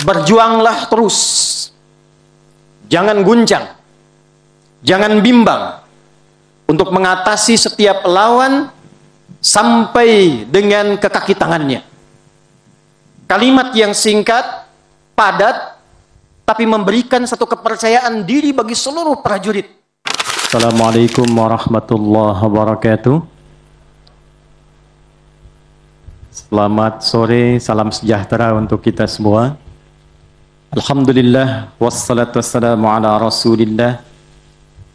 Berjuanglah terus. Jangan guncang. Jangan bimbang. Untuk mengatasi setiap lawan sampai dengan ke kaki tangannya. Kalimat yang singkat, padat, tapi memberikan satu kepercayaan diri bagi seluruh prajurit. Assalamualaikum warahmatullahi wabarakatuh. Selamat sore, salam sejahtera untuk kita semua. Alhamdulillah, wassalatu wassalamu ala rasulillah,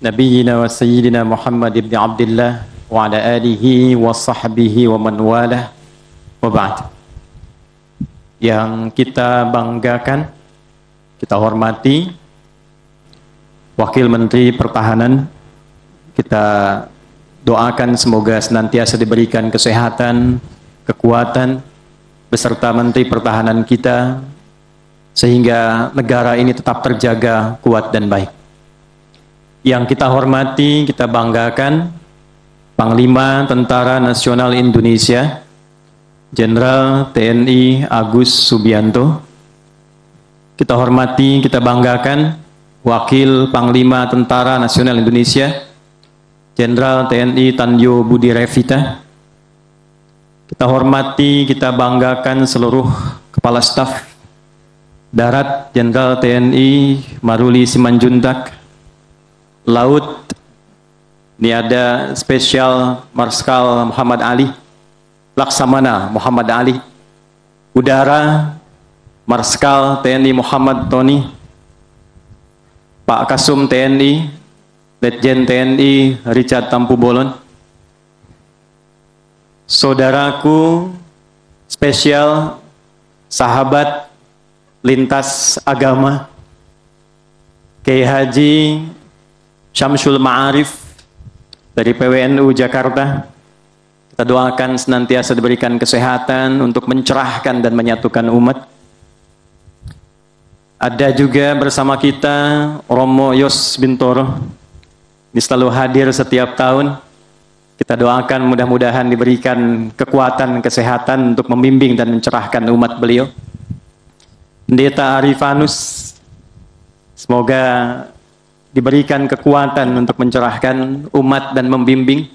nabiyyina wa sayyidina Muhammad ibn Abdullah, wa ala alihi wa sahbihi wa man walah, wa ba'd. Yang kita banggakan, kita hormati Wakil Menteri Pertahanan, kita doakan semoga senantiasa diberikan kesehatan, kekuatan, beserta Menteri Pertahanan kita, sehingga negara ini tetap terjaga kuat dan baik. Yang kita hormati, kita banggakan Panglima Tentara Nasional Indonesia, Jenderal TNI Agus Subianto. Kita hormati, kita banggakan Wakil Panglima Tentara Nasional Indonesia, Jenderal TNI Tanyo Budi Revita. Kita hormati, kita banggakan seluruh Kepala Staf Darat, Jenderal TNI Maruli Simanjuntak. Laut, ini ada spesial Marskal Muhammad Ali, Laksamana Muhammad Ali. Udara, Marskal TNI Muhammad Tony. Pak Kasum TNI, Letjen TNI Richard Tampu Bolon. Saudaraku spesial, sahabat lintas agama, Kiai Haji Syamsul Ma'arif dari PWNU Jakarta. Kita doakan senantiasa diberikan kesehatan untuk mencerahkan dan menyatukan umat. Ada juga bersama kita Romo Yos Bintoro, ini selalu hadir setiap tahun. Kita doakan mudah-mudahan diberikan kekuatan, kesehatan untuk membimbing dan mencerahkan umat beliau. Pendeta Arifanus, semoga diberikan kekuatan untuk mencerahkan umat dan membimbing.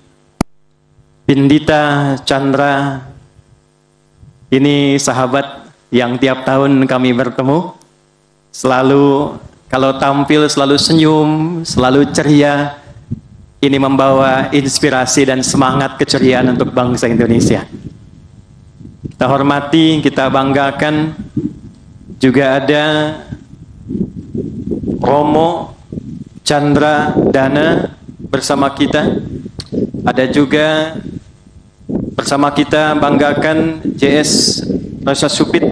Pendeta Chandra, ini sahabat yang tiap tahun kami bertemu, selalu kalau tampil selalu senyum, selalu ceria. Ini membawa inspirasi dan semangat keceriaan untuk bangsa Indonesia. Kita hormati, kita banggakan. Juga ada Romo Chandra Dana bersama kita. Ada juga bersama kita banggakan JS Rasa Supit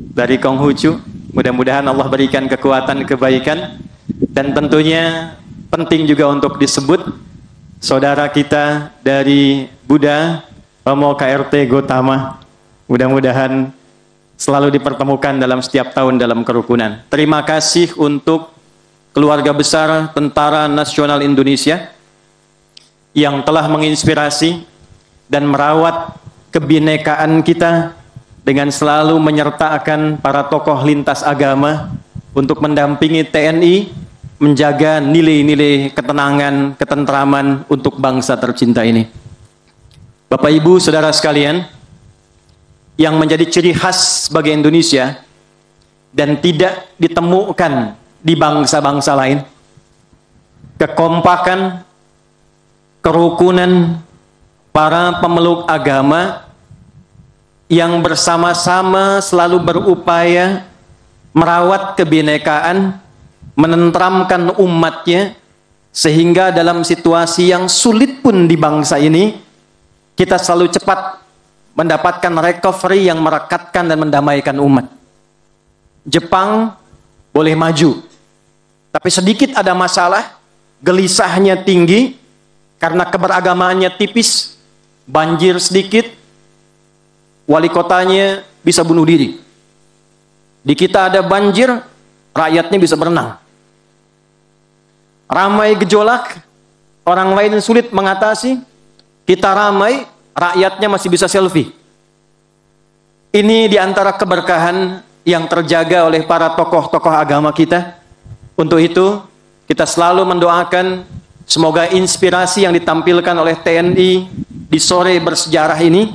dari Konghucu. Mudah-mudahan Allah berikan kekuatan, kebaikan. Dan tentunya penting juga untuk disebut saudara kita dari Buddha, Romo KRT Gotama. Mudah-mudahan selalu dipertemukan dalam setiap tahun dalam kerukunan. Terima kasih untuk keluarga besar Tentara Nasional Indonesia yang telah menginspirasi dan merawat kebinekaan kita dengan selalu menyertakan para tokoh lintas agama untuk mendampingi TNI menjaga nilai-nilai ketenangan, ketentraman untuk bangsa tercinta ini. Bapak Ibu, saudara sekalian, yang menjadi ciri khas bagi Indonesia dan tidak ditemukan di bangsa-bangsa lain, kekompakan, kerukunan para pemeluk agama yang bersama-sama selalu berupaya merawat kebinekaan, menenteramkan umatnya, sehingga dalam situasi yang sulit pun di bangsa ini, kita selalu cepat mendapatkan recovery yang merekatkan dan mendamaikan umat. Jepang boleh maju, tapi sedikit ada masalah, gelisahnya tinggi, karena keberagamaannya tipis, banjir sedikit, wali kotanya bisa bunuh diri. Di kita ada banjir, rakyatnya bisa berenang. Ramai gejolak, orang lain sulit mengatasi, kita ramai, rakyatnya masih bisa selfie. Ini diantara keberkahan yang terjaga oleh para tokoh-tokoh agama kita. Untuk itu, kita selalu mendoakan semoga inspirasi yang ditampilkan oleh TNI di sore bersejarah ini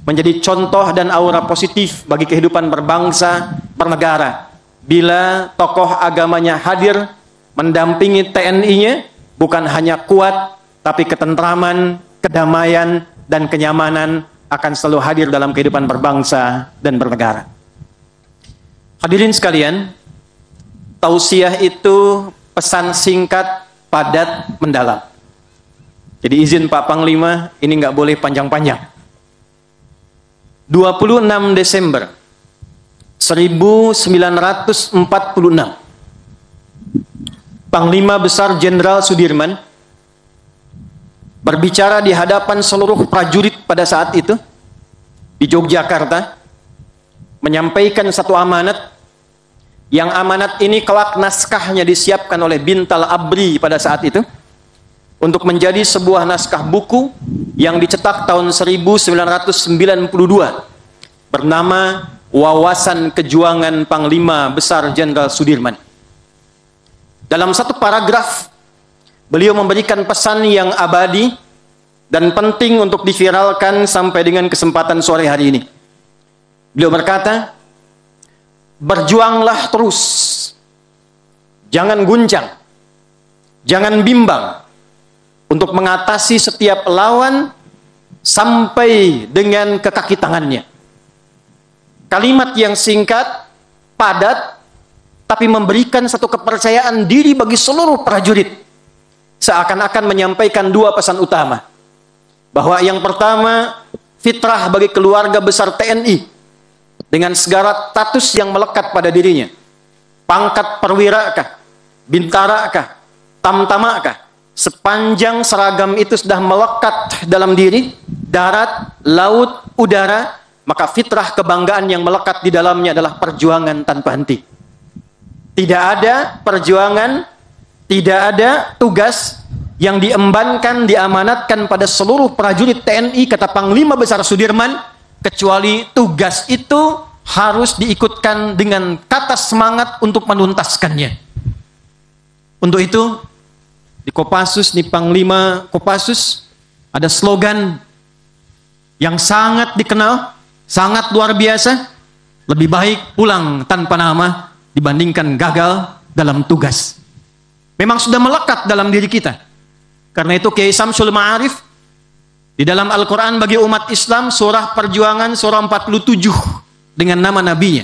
menjadi contoh dan aura positif bagi kehidupan berbangsa, bernegara. Bila tokoh agamanya hadir, mendampingi TNI-nya, bukan hanya kuat, tapi ketentraman, kedamaian, dan kenyamanan akan selalu hadir dalam kehidupan berbangsa dan bernegara. Hadirin sekalian, tausiah itu pesan singkat, padat, mendalam. Jadi izin Pak Panglima, ini nggak boleh panjang-panjang. 26 Desember 1946, Panglima Besar Jenderal Sudirman berbicara di hadapan seluruh prajurit pada saat itu di Yogyakarta, menyampaikan satu amanat, yang amanat ini kelak naskahnya disiapkan oleh Bintal Abri pada saat itu untuk menjadi sebuah naskah buku yang dicetak tahun 1992 bernama Wawasan Kejuangan Panglima Besar Jenderal Sudirman. Dalam satu paragraf, beliau memberikan pesan yang abadi dan penting untuk diviralkan sampai dengan kesempatan sore hari ini. Beliau berkata, berjuanglah terus, jangan guncang, jangan bimbang, untuk mengatasi setiap lawan sampai dengan ke kaki tangannya. Kalimat yang singkat, padat, tapi memberikan satu kepercayaan diri bagi seluruh prajurit. Seakan-akan menyampaikan dua pesan utama. Bahwa yang pertama, fitrah bagi keluarga besar TNI dengan segala status yang melekat pada dirinya. Pangkat perwira kah, bintara kah, tamtama kah, sepanjang seragam itu sudah melekat dalam diri, darat, laut, udara, maka fitrah kebanggaan yang melekat di dalamnya adalah perjuangan tanpa henti. Tidak ada perjuangan, tidak ada tugas yang diembankan, diamanatkan pada seluruh prajurit TNI, kata Panglima Besar Sudirman, kecuali tugas itu harus diikutkan dengan kata semangat untuk menuntaskannya. Untuk itu, di Kopassus, di Panglima Kopassus, ada slogan yang sangat dikenal, sangat luar biasa, lebih baik pulang tanpa nama dibandingkan gagal dalam tugas. Memang sudah melekat dalam diri kita. Karena itu Kiai Samsul Ma'arif di dalam Al-Quran bagi umat Islam, surah perjuangan, surah 47 dengan nama nabinya.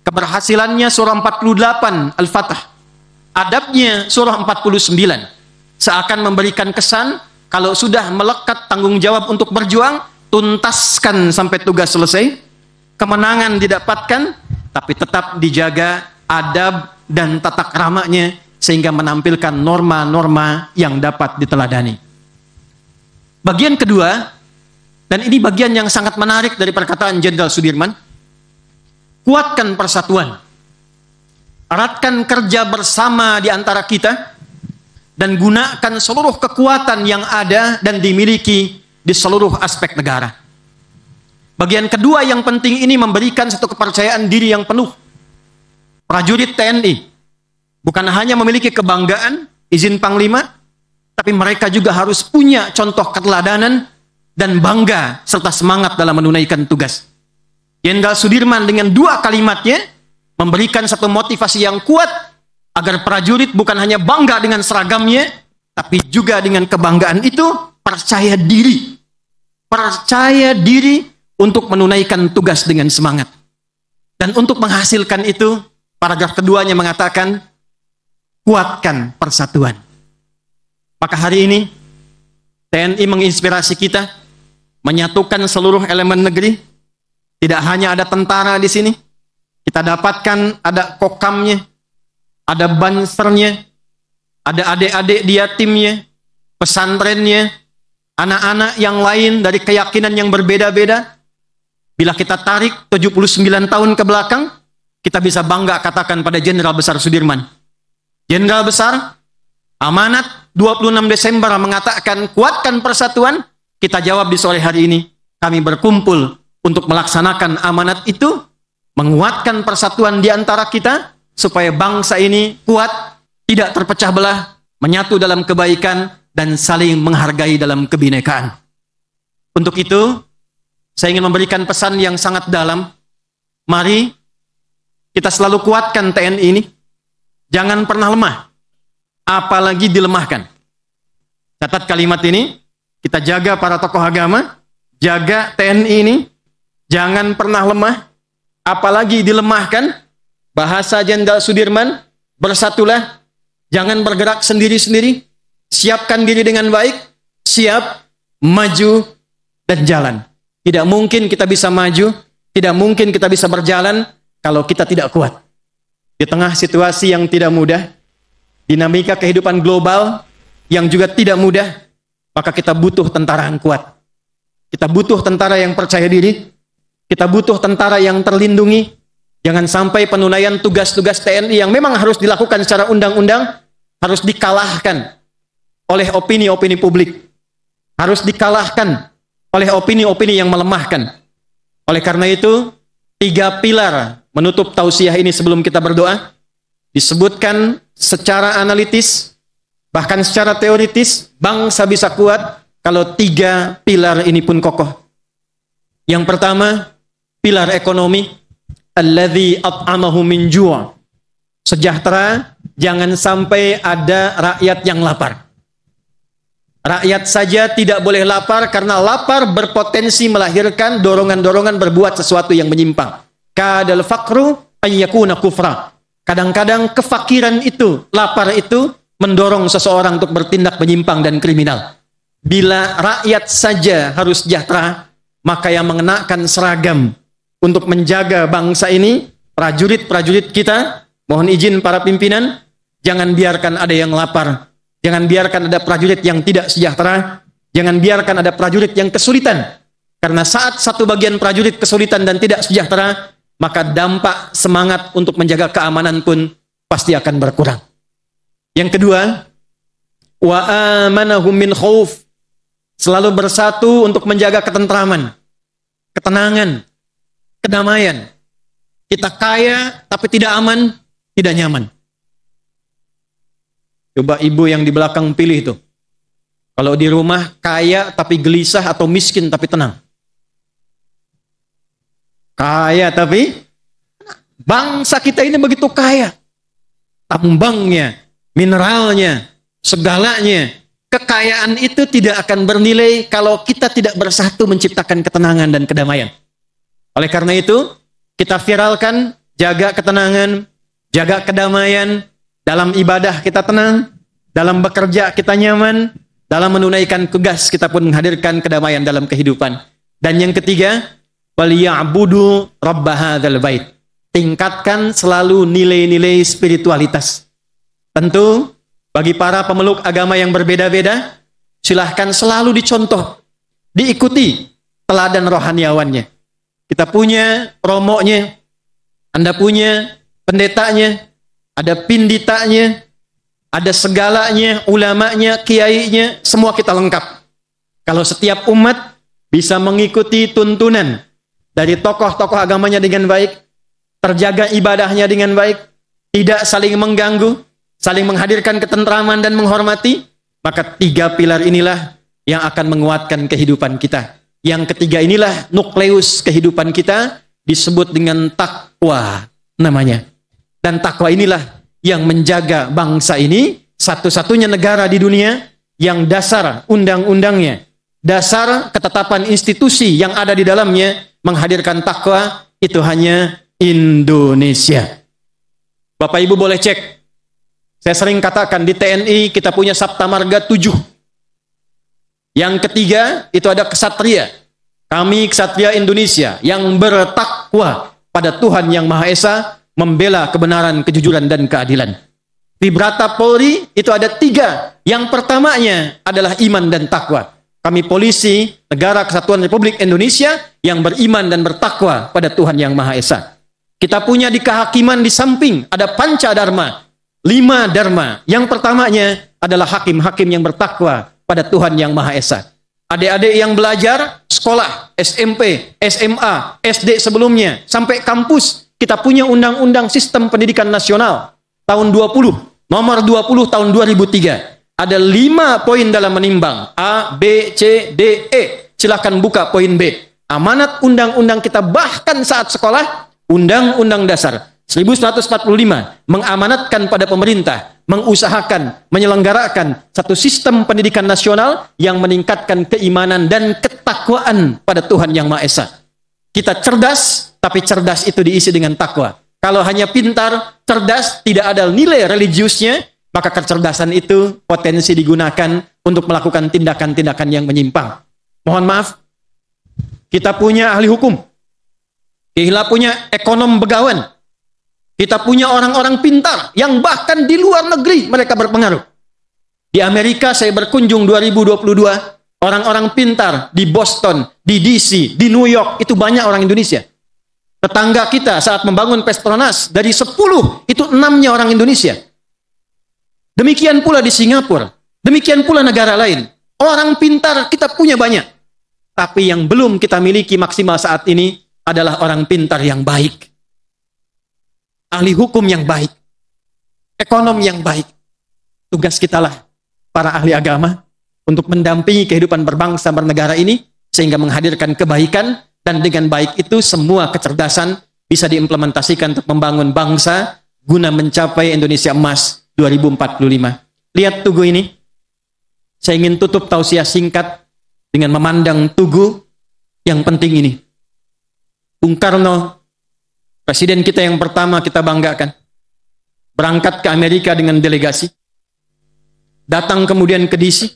Keberhasilannya surah 48 Al-Fatah. Adabnya surah 49. Seakan memberikan kesan, kalau sudah melekat tanggung jawab untuk berjuang, tuntaskan sampai tugas selesai. Kemenangan didapatkan, tapi tetap dijaga adab dan tata keramanya, sehingga menampilkan norma-norma yang dapat diteladani. Bagian kedua, dan ini bagian yang sangat menarik dari perkataan Jenderal Sudirman, kuatkan persatuan, eratkan kerja bersama di antara kita, dan gunakan seluruh kekuatan yang ada dan dimiliki di seluruh aspek negara. Bagian kedua yang penting ini memberikan satu kepercayaan diri yang penuh. Prajurit TNI bukan hanya memiliki kebanggaan, izin Panglima, tapi mereka juga harus punya contoh keteladanan dan bangga serta semangat dalam menunaikan tugas. Jenderal Sudirman dengan dua kalimatnya memberikan satu motivasi yang kuat agar prajurit bukan hanya bangga dengan seragamnya, tapi juga dengan kebanggaan itu percaya diri. Percaya diri untuk menunaikan tugas dengan semangat. Dan untuk menghasilkan itu, paragraf keduanya mengatakan, kuatkan persatuan. Maka hari ini TNI menginspirasi kita menyatukan seluruh elemen negeri. Tidak hanya ada tentara di sini, kita dapatkan ada kokamnya, ada bansernya, ada adik-adik di yatimnya, pesantrennya, anak-anak yang lain dari keyakinan yang berbeda-beda. Bila kita tarik 79 tahun ke belakang, kita bisa bangga katakan pada Jenderal Besar Sudirman, Jenderal Besar, amanat 26 Desember mengatakan kuatkan persatuan. Kita jawab di sore hari ini, kami berkumpul untuk melaksanakan amanat itu, menguatkan persatuan di antara kita, supaya bangsa ini kuat, tidak terpecah belah, menyatu dalam kebaikan, dan saling menghargai dalam kebinekaan. Untuk itu, saya ingin memberikan pesan yang sangat dalam. Mari kita selalu kuatkan TNI ini. Jangan pernah lemah, apalagi dilemahkan. Catat kalimat ini, kita jaga para tokoh agama, jaga TNI ini, jangan pernah lemah, apalagi dilemahkan. Bahasa Jenderal Sudirman, bersatulah, jangan bergerak sendiri-sendiri, siapkan diri dengan baik, siap, maju, dan jalan. Tidak mungkin kita bisa maju, tidak mungkin kita bisa berjalan, kalau kita tidak kuat. Di tengah situasi yang tidak mudah, dinamika kehidupan global yang juga tidak mudah, maka kita butuh tentara yang kuat. Kita butuh tentara yang percaya diri, kita butuh tentara yang terlindungi. Jangan sampai penunaian tugas-tugas TNI yang memang harus dilakukan secara undang-undang, harus dikalahkan oleh opini-opini publik. Harus dikalahkan oleh opini-opini yang melemahkan. Oleh karena itu, 3 pilar menutup tausiah ini sebelum kita berdoa, disebutkan secara analitis, bahkan secara teoritis, bangsa bisa kuat kalau 3 pilar ini pun kokoh. Yang pertama, pilar ekonomi, alladzi at'amahu min ju'. Sejahtera, jangan sampai ada rakyat yang lapar. Rakyat saja tidak boleh lapar, karena lapar berpotensi melahirkan dorongan-dorongan berbuat sesuatu yang menyimpang. Kadal faqru ayyakuna kufra. Kadang-kadang kefakiran itu, lapar itu mendorong seseorang untuk bertindak menyimpang dan kriminal. Bila rakyat saja harus sejahtera, maka yang mengenakan seragam untuk menjaga bangsa ini, prajurit-prajurit kita, mohon izin para pimpinan, jangan biarkan ada yang lapar. Jangan biarkan ada prajurit yang tidak sejahtera. Jangan biarkan ada prajurit yang kesulitan. Karena saat satu bagian prajurit kesulitan dan tidak sejahtera, maka dampak semangat untuk menjaga keamanan pun pasti akan berkurang. Yang kedua, wa amanahum min khauf. Selalu bersatu untuk menjaga ketentraman, ketenangan, kedamaian. Kita kaya tapi tidak aman, tidak nyaman. Coba ibu yang di belakang pilih itu. Kalau di rumah kaya tapi gelisah, atau miskin tapi tenang? Kaya tapi, bangsa kita ini begitu kaya. Tambangnya, mineralnya, segalanya. Kekayaan itu tidak akan bernilai kalau kita tidak bersatu menciptakan ketenangan dan kedamaian. Oleh karena itu, kita viralkan, jaga ketenangan, jaga kedamaian. Dalam ibadah kita tenang, dalam bekerja kita nyaman, dalam menunaikan tugas kita pun menghadirkan kedamaian dalam kehidupan. Dan yang ketiga, waliya'budu rabb hadzal bait. Tingkatkan selalu nilai-nilai spiritualitas. Tentu bagi para pemeluk agama yang berbeda-beda, silahkan selalu dicontoh, diikuti teladan rohaniawannya. Kita punya romonya, Anda punya pendetanya, ada pinditanya, ada segalanya, ulamanya, kiainya, semua kita lengkap. Kalau setiap umat bisa mengikuti tuntunan dari tokoh-tokoh agamanya dengan baik, terjaga ibadahnya dengan baik, tidak saling mengganggu, saling menghadirkan ketentraman dan menghormati, maka 3 pilar inilah yang akan menguatkan kehidupan kita. Yang ketiga inilah nukleus kehidupan kita, disebut dengan takwa namanya. Dan takwa inilah yang menjaga bangsa ini, satu-satunya negara di dunia yang dasar undang-undangnya, dasar ketetapan institusi yang ada di dalamnya menghadirkan takwa, itu hanya Indonesia. Bapak Ibu boleh cek. Saya sering katakan di TNI kita punya Sabta Marga 7. Yang ketiga itu ada kesatria. Kami kesatria Indonesia yang bertakwa pada Tuhan Yang Maha Esa, membela kebenaran, kejujuran, dan keadilan. Di Brata Polri itu ada 3. Yang pertamanya adalah iman dan takwa. Kami polisi Negara Kesatuan Republik Indonesia yang beriman dan bertakwa pada Tuhan Yang Maha Esa. Kita punya di kehakiman di samping ada panca dharma, 5 dharma. Yang pertamanya adalah hakim-hakim yang bertakwa pada Tuhan Yang Maha Esa. Adik-adik yang belajar sekolah, SMP, SMA, SD sebelumnya, sampai kampus, kita punya Undang-Undang Sistem Pendidikan Nasional tahun 20, nomor 20 tahun 2003. Ada 5 poin dalam menimbang. A, B, C, D, E. Silahkan buka poin B. Amanat undang-undang kita bahkan saat sekolah, Undang-Undang Dasar 1145 mengamanatkan pada pemerintah, mengusahakan, menyelenggarakan satu sistem pendidikan nasional yang meningkatkan keimanan dan ketakwaan pada Tuhan Yang Maha Esa. Kita cerdas, tapi cerdas itu diisi dengan takwa. Kalau hanya pintar, cerdas, tidak ada nilai religiusnya, maka kecerdasan itu potensi digunakan untuk melakukan tindakan-tindakan yang menyimpang. Mohon maaf, kita punya ahli hukum, kita punya ekonom begawan, kita punya orang-orang pintar yang bahkan di luar negeri mereka berpengaruh. Di Amerika saya berkunjung 2022, orang-orang pintar di Boston, di DC, di New York, itu banyak orang Indonesia. Tetangga kita saat membangun Petronas, dari 10, itu 6-nya orang Indonesia. Demikian pula di Singapura, demikian pula negara lain. Orang pintar kita punya banyak. Tapi yang belum kita miliki maksimal saat ini adalah orang pintar yang baik. Ahli hukum yang baik, ekonom yang baik. Tugas kitalah para ahli agama untuk mendampingi kehidupan berbangsa bernegara ini sehingga menghadirkan kebaikan, dan dengan baik itu semua kecerdasan bisa diimplementasikan untuk membangun bangsa guna mencapai Indonesia Emas 2045. Lihat tugu ini. Saya ingin tutup tausiah singkat dengan memandang tugu yang penting ini. Bung Karno, presiden kita yang pertama kita banggakan, berangkat ke Amerika dengan delegasi, datang kemudian ke DC,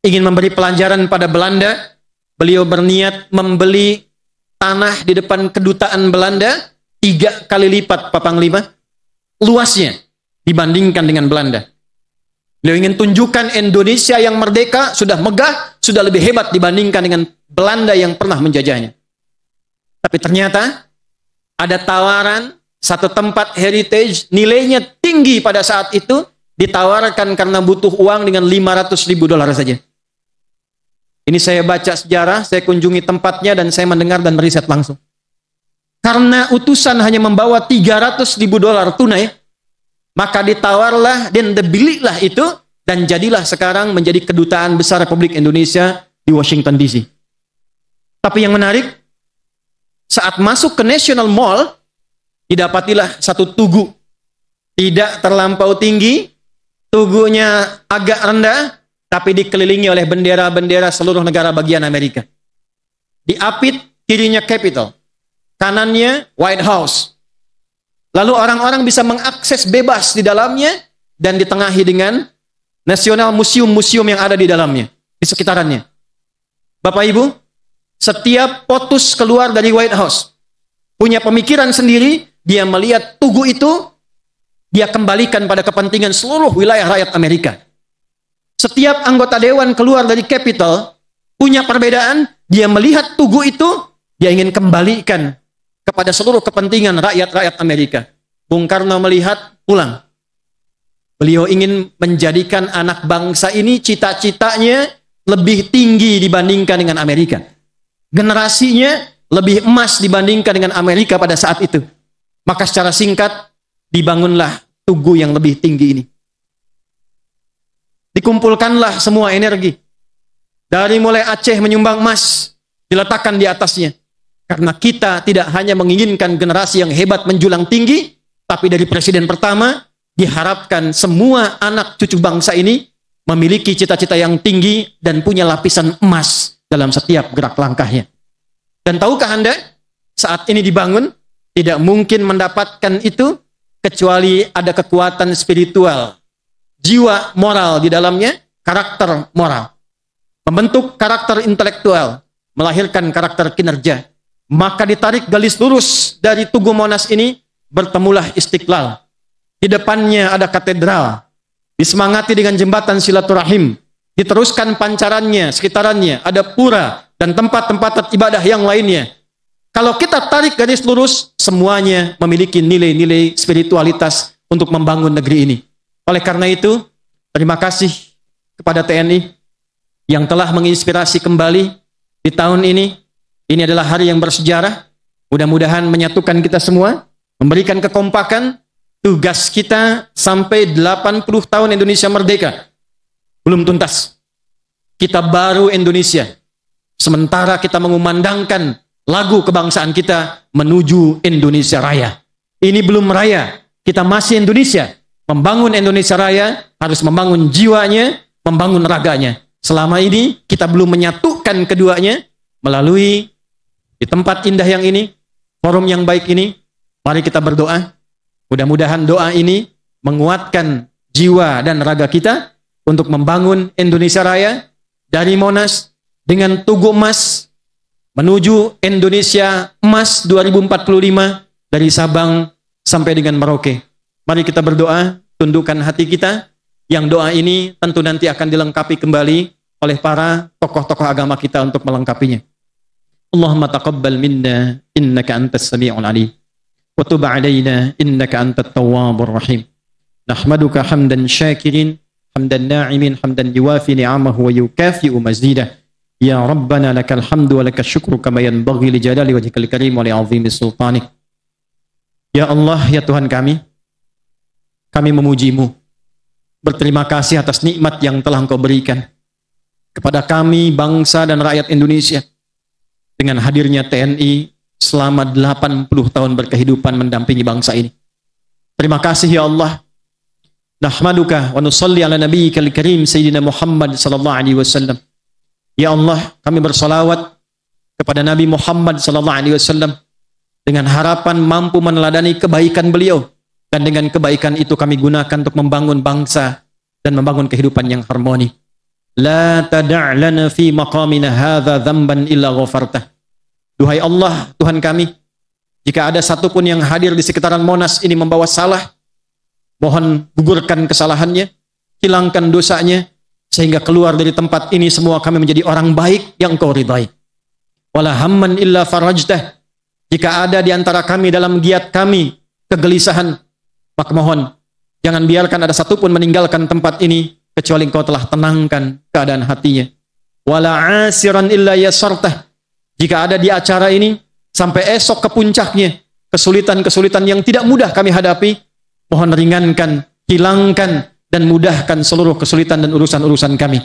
ingin memberi pelajaran pada Belanda. Beliau berniat membeli tanah di depan kedutaan Belanda 3 kali lipat, Pak Panglima, luasnya dibandingkan dengan Belanda. Beliau ingin tunjukkan Indonesia yang merdeka sudah megah, sudah lebih hebat dibandingkan dengan Belanda yang pernah menjajahnya. Tapi ternyata ada tawaran satu tempat heritage, nilainya tinggi pada saat itu, ditawarkan karena butuh uang dengan $500.000 saja. Ini saya baca sejarah, saya kunjungi tempatnya dan saya mendengar dan meriset langsung. Karena utusan hanya membawa $300.000 tunai, maka ditawarlah dan dibelilah itu, dan jadilah sekarang menjadi kedutaan besar Republik Indonesia di Washington DC. Tapi yang menarik, saat masuk ke National Mall, didapatilah satu tugu. Tidak terlampau tinggi, tugunya agak rendah, tapi dikelilingi oleh bendera-bendera seluruh negara bagian Amerika. Diapit, kirinya Capitol, kanannya White House. Lalu orang-orang bisa mengakses bebas di dalamnya dan ditengahi dengan National Museum-museum yang ada di dalamnya, di sekitarannya. Bapak Ibu, setiap POTUS keluar dari White House punya pemikiran sendiri, dia melihat tugu itu, dia kembalikan pada kepentingan seluruh wilayah rakyat Amerika. Setiap anggota dewan keluar dari Capitol punya perbedaan, dia melihat tugu itu, dia ingin kembalikan kepada seluruh kepentingan rakyat-rakyat Amerika. Bung Karno melihat, pulang. Beliau ingin menjadikan anak bangsa ini cita-citanya lebih tinggi dibandingkan dengan Amerika. Generasinya lebih emas dibandingkan dengan Amerika pada saat itu. Maka secara singkat, dibangunlah tugu yang lebih tinggi ini. Dikumpulkanlah semua energi. Dari mulai Aceh menyumbang emas, diletakkan di atasnya. Karena kita tidak hanya menginginkan generasi yang hebat menjulang tinggi, tapi dari presiden pertama, diharapkan semua anak cucu bangsa ini memiliki cita-cita yang tinggi dan punya lapisan emas dalam setiap gerak langkahnya. Dan tahukah Anda, saat ini dibangun, tidak mungkin mendapatkan itu kecuali ada kekuatan spiritual, jiwa moral di dalamnya, karakter moral. Membentuk karakter intelektual, melahirkan karakter kinerja. Maka ditarik garis lurus dari Tugu Monas ini, bertemulah Istiqlal. Di depannya ada katedral, disemangati dengan jembatan silaturahim, diteruskan pancarannya, sekitarannya, ada pura, dan tempat-tempat ibadah yang lainnya. Kalau kita tarik garis lurus, semuanya memiliki nilai-nilai spiritualitas untuk membangun negeri ini. Oleh karena itu, terima kasih kepada TNI yang telah menginspirasi kembali di tahun ini. Ini adalah hari yang bersejarah. Mudah-mudahan menyatukan kita semua. memberikan kekompakan. Tugas kita sampai 80 tahun Indonesia merdeka belum tuntas. Kita baru Indonesia. Sementara kita mengumandangkan lagu kebangsaan kita menuju Indonesia Raya. Ini belum raya. Kita masih Indonesia. Membangun Indonesia Raya harus membangun jiwanya, membangun raganya. Selama ini kita belum menyatukan keduanya melalui di tempat indah yang ini, forum yang baik ini. Mari kita berdoa. Mudah-mudahan doa ini menguatkan jiwa dan raga kita untuk membangun Indonesia Raya dari Monas dengan Tugu Emas menuju Indonesia Emas 2045 dari Sabang sampai dengan Merauke. Mari kita berdoa, tundukkan hati kita. Yang doa ini tentu nanti akan dilengkapi kembali oleh para tokoh-tokoh agama kita untuk melengkapinya. Allahumma taqabbal minna innaka antas sami'ul alim. Wa tub 'alaina innaka antat tawwabur rahim. Nahmaduka hamdan syakirin, hamdan na'imin, hamdan yuwafi ni'amahu wa yukafi'u mazidah. Ya Rabbana lakal hamdu wa lakal syukru kama yanbaghi li jalali wajhikal karim wa li 'azimi sultanik. Ya Allah, ya Tuhan kami memuji-Mu. Berterima kasih atas nikmat yang telah Engkau berikan kepada kami, bangsa dan rakyat Indonesia. Dengan hadirnya TNI selama 80 tahun berkehidupan mendampingi bangsa ini. Terima kasih ya Allah. Nahmaduka wa nusalli ala nabiyyikal karim Sayyidina Muhammad sallallahu alaihi wasallam. Ya Allah, kami bersolawat kepada Nabi Muhammad sallallahu alaihi wasallam dengan harapan mampu meneladani kebaikan beliau, dan dengan kebaikan itu kami gunakan untuk membangun bangsa dan membangun kehidupan yang harmoni. La tada' lana fi maqamina hadza dzamban illa ghafartah. Duhai Allah, Tuhan kami, jika ada satupun yang hadir di sekitaran Monas ini membawa salah, mohon gugurkan kesalahannya, hilangkan dosanya, sehingga keluar dari tempat ini semua kami menjadi orang baik yang Kau ridai. Wala hamman illa farajtah. Jika ada di antara kami dalam giat kami kegelisahan, maka mohon jangan biarkan ada satupun meninggalkan tempat ini kecuali Engkau telah tenangkan keadaan hatinya. Wala asiran illa yasartah. Jika ada di acara ini sampai esok ke puncaknya kesulitan-kesulitan yang tidak mudah kami hadapi, mohon ringankan, hilangkan dan mudahkan seluruh kesulitan dan urusan-urusan kami.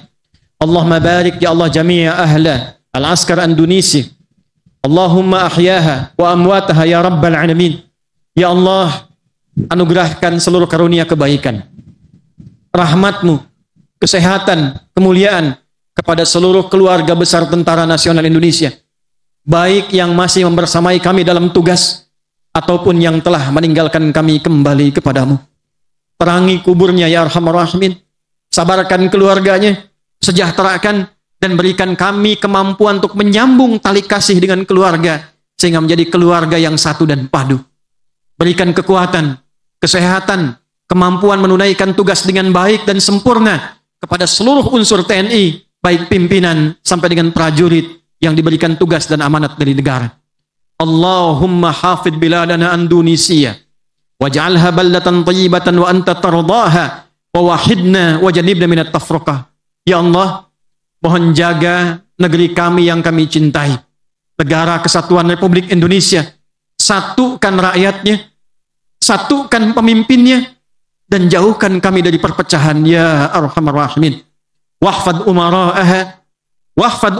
Allahumma barik ya Allah jami'a ahla al-askar Indonesia. Allahumma ahyaha wa amwataha ya rabbal alamin. Ya Allah, anugerahkan seluruh karunia kebaikan, rahmat-Mu, kesehatan, kemuliaan kepada seluruh keluarga besar Tentara Nasional Indonesia, baik yang masih membersamai kami dalam tugas ataupun yang telah meninggalkan kami kembali kepadamu. Terangi kuburnya ya Arhamar Rahimin, sabarkan keluarganya, sejahterakan dan berikan kami kemampuan untuk menyambung tali kasih dengan keluarga sehingga menjadi keluarga yang satu dan padu. Berikan kekuatan, kesehatan, kemampuan menunaikan tugas dengan baik dan sempurna kepada seluruh unsur TNI, baik pimpinan sampai dengan prajurit yang diberikan tugas dan amanat dari negara. Allahumma hafid biladana Indonesia waj'alha baldatan thayyibatan wa anta tardaha wa wahidna wa janibna minat tafruqah. Ya Allah, mohon jaga negeri kami yang kami cintai, negara kesatuan Republik Indonesia. Satukan rakyatnya, satukan pemimpinnya, dan jauhkan kami dari perpecahan ya Arhamar Rahimin. Wahfad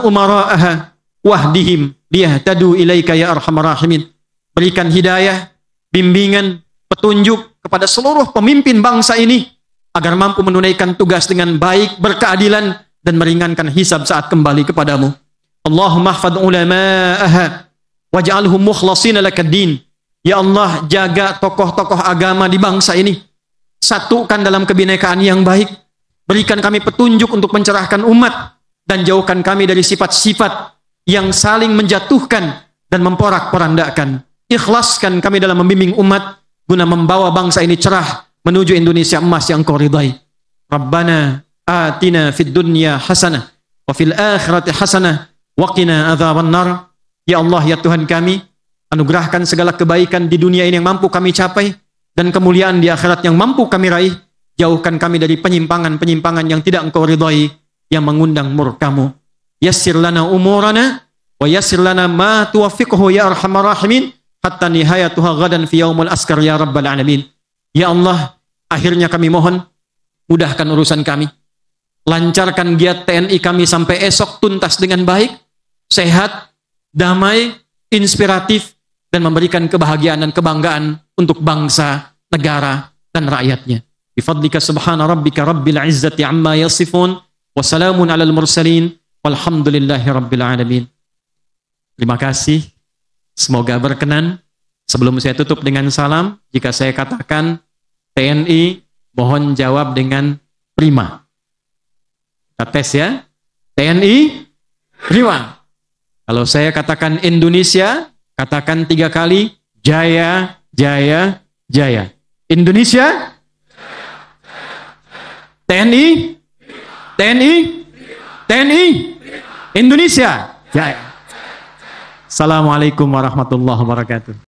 umara'aha wahdihim liyahtadu ilaika ya Arhamar Rahimin. Berikan hidayah, bimbingan, petunjuk kepada seluruh pemimpin bangsa ini agar mampu menunaikan tugas dengan baik, berkeadilan dan meringankan hisab saat kembali kepadamu. Allahumma hfadh ulama'aha waj'alhum mukhlashina lakad-din. Ya Allah, jaga tokoh-tokoh agama di bangsa ini, satukan dalam kebinekaan yang baik. Berikan kami petunjuk untuk mencerahkan umat dan jauhkan kami dari sifat-sifat yang saling menjatuhkan dan memporak-porandakan. Ikhlaskan kami dalam membimbing umat guna membawa bangsa ini cerah menuju Indonesia emas yang Kau ridai. Rabbana atina fid dunya hasanah wa fil akhirati hasanah wa qina adzabannar. Ya Allah, ya Tuhan kami, anugerahkan segala kebaikan di dunia ini yang mampu kami capai dan kemuliaan di akhirat yang mampu kami raih. Jauhkan kami dari penyimpangan-penyimpangan yang tidak Engkau ridhai, yang mengundang murka-Mu. Yassir lana umurana wa yassir lana ma tuwaffiquhu ya Arhamar Rahimin hatta nihayatuha ghadan fi yaumil askar ya rabbal alamin. Ya Allah, akhirnya kami mohon mudahkan urusan kami. Lancarkan giat TNI kami sampai esok tuntas dengan baik, sehat, damai, inspiratif, dan memberikan kebahagiaan dan kebanggaan untuk bangsa, negara, dan rakyatnya. Bifadlika subhana rabbika rabbil izzati amma yasifun, wassalamun alal mursalin, walhamdulillahi rabbil alamin. Terima kasih. Semoga berkenan. Sebelum saya tutup dengan salam, jika saya katakan TNI, mohon jawab dengan prima. Kita tes ya. TNI, prima. Kalau saya katakan Indonesia, katakan 3 kali, jaya, jaya, jaya. Indonesia, TNI, TNI, TNI, Indonesia, jaya. Assalamualaikum warahmatullahi wabarakatuh.